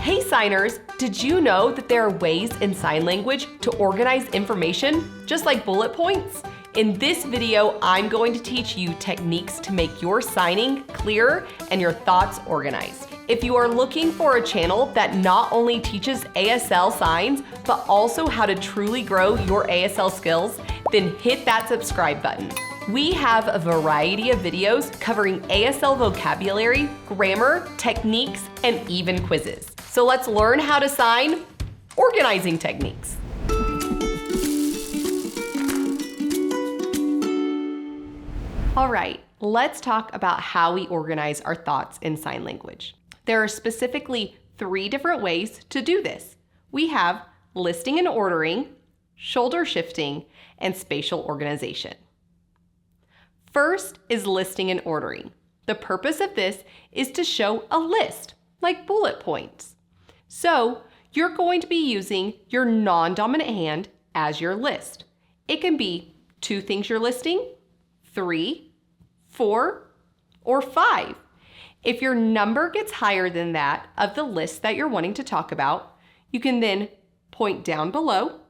Hey signers, did you know that there are ways in sign language to organize information, just like bullet points? In this video, I'm going to teach you techniques to make your signing clearer and your thoughts organized. If you are looking for a channel that not only teaches ASL signs, but also how to truly grow your ASL skills, then hit that subscribe button. We have a variety of videos covering ASL vocabulary, grammar, techniques, and even quizzes. So let's learn how to sign organizing techniques. All right, let's talk about how we organize our thoughts in sign language. There are specifically 3 different ways to do this. We have listing and ordering, shoulder shifting, and spatial organization. First is listing and ordering. The purpose of this is to show a list, like bullet points. So you're going to be using your non-dominant hand as your list. It can be 2 things you're listing, 3, 4, or 5. If your number gets higher than that of the list that you're wanting to talk about, you can then point down below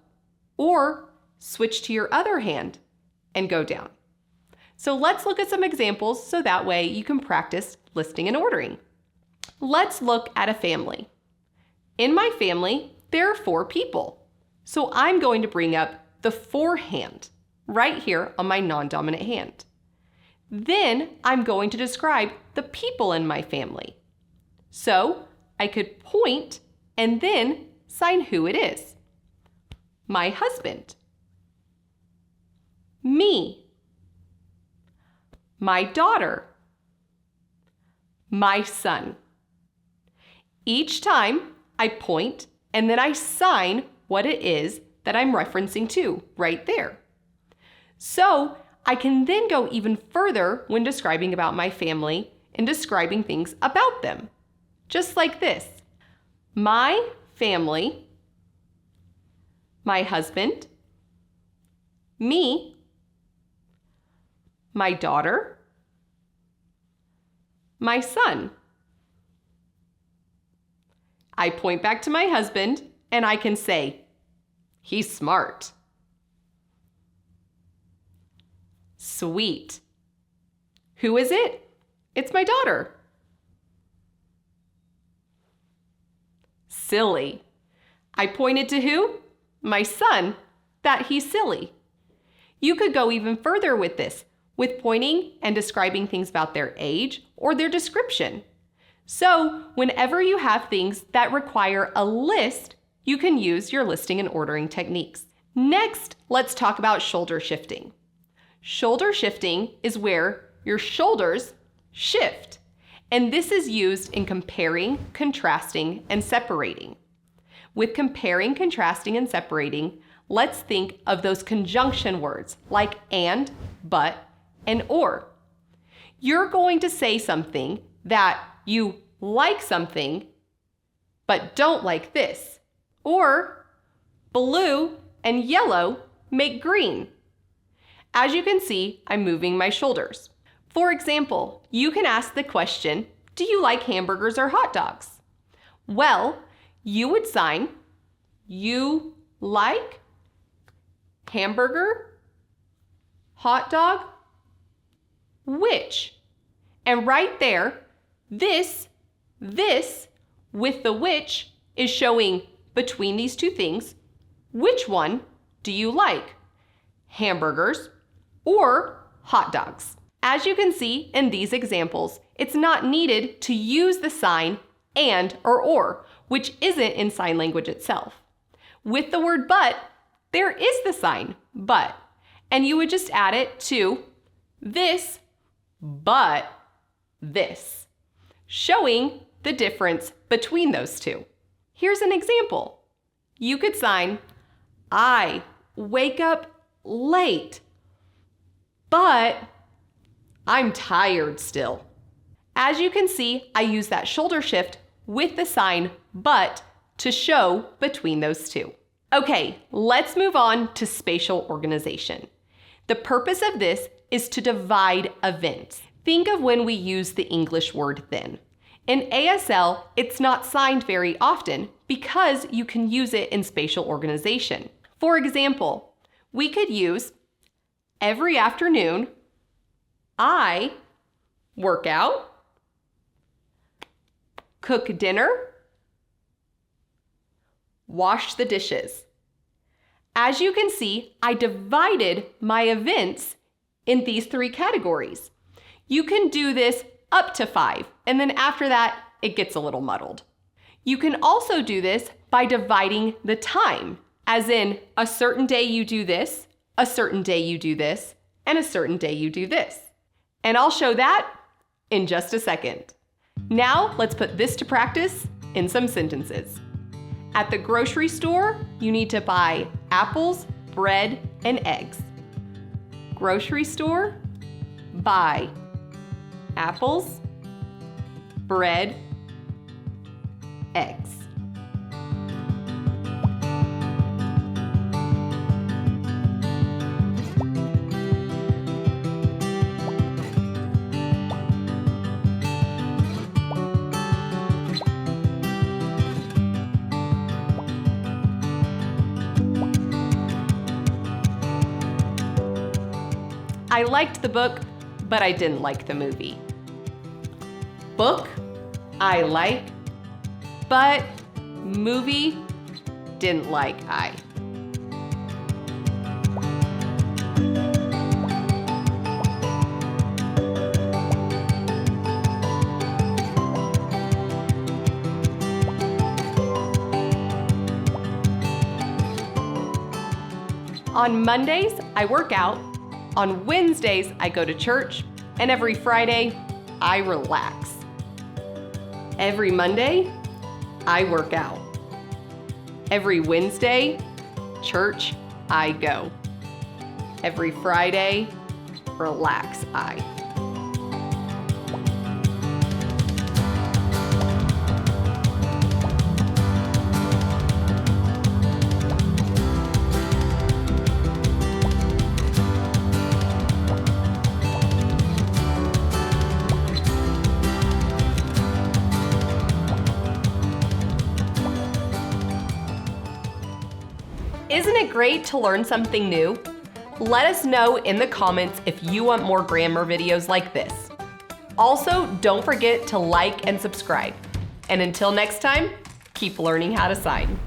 or switch to your other hand and go down. So let's look at some examples so that way you can practice listing and ordering. Let's look at a family. In my family, there are 4 people. So I'm going to bring up the 4 hand right here on my non-dominant hand. Then I'm going to describe the people in my family. So I could point and then sign who it is. My husband, me, my daughter, my son. Each time I point and then I sign what it is that I'm referencing to right there. So I can then go even further when describing about my family and describing things about them. Just like this. My family, my husband, me, my daughter, my son. I point back to my husband and I can say, he's smart. Sweet. Who is it? It's my daughter. Silly. I pointed to who? My son, that he's silly. You could go even further with this, with pointing and describing things about their age or their description. So whenever you have things that require a list, you can use your listing and ordering techniques. Next, let's talk about shoulder shifting. Shoulder shifting is where your shoulders shift, and this is used in comparing, contrasting, and separating. With comparing, contrasting, and separating, let's think of those conjunction words like and, but, and or. You're going to say something that you like something, but don't like this. Or blue and yellow make green. As you can see, I'm moving my shoulders. For example, you can ask the question, do you like hamburgers or hot dogs? Well, you would sign, you like hamburger, hot dog, which? And right there, this with the which is showing between these 2 things, which one do you like? Hamburgers or hot dogs. As you can see in these examples, it's not needed to use the sign and or, which isn't in sign language itself. With the word but, there is the sign but, and you would just add it to this but this, showing the difference between those 2. Here's an example. You could sign, I wake up late, but I'm tired still. As you can see, I use that shoulder shift with the sign but to show between those 2. Okay, let's move on to spatial organization. The purpose of this is to divide events. Think of when we use the English word then. In ASL, it's not signed very often because you can use it in spatial organization. For example, we could use every afternoon, I work out, cook dinner, wash the dishes. As you can see, I divided my events in these 3 categories. You can do this up to 5, and then after that, it gets a little muddled. You can also do this by dividing the time, as in a certain day you do this, a certain day you do this, and a certain day you do this. And I'll show that in just a second. Now, let's put this to practice in some sentences. At the grocery store, you need to buy apples, bread, and eggs. Grocery store, buy apples, bread, eggs. I liked the book, but I didn't like the movie. Book, I like, but movie, didn't like I. On Mondays, I work out. On Wednesdays, I go to church, and every Friday, I relax. Every Monday, I work out. Every Wednesday, church, I go. Every Friday, relax, I. Isn't it great to learn something new? Let us know in the comments if you want more grammar videos like this. Also, don't forget to like and subscribe. And until next time, keep learning how to sign.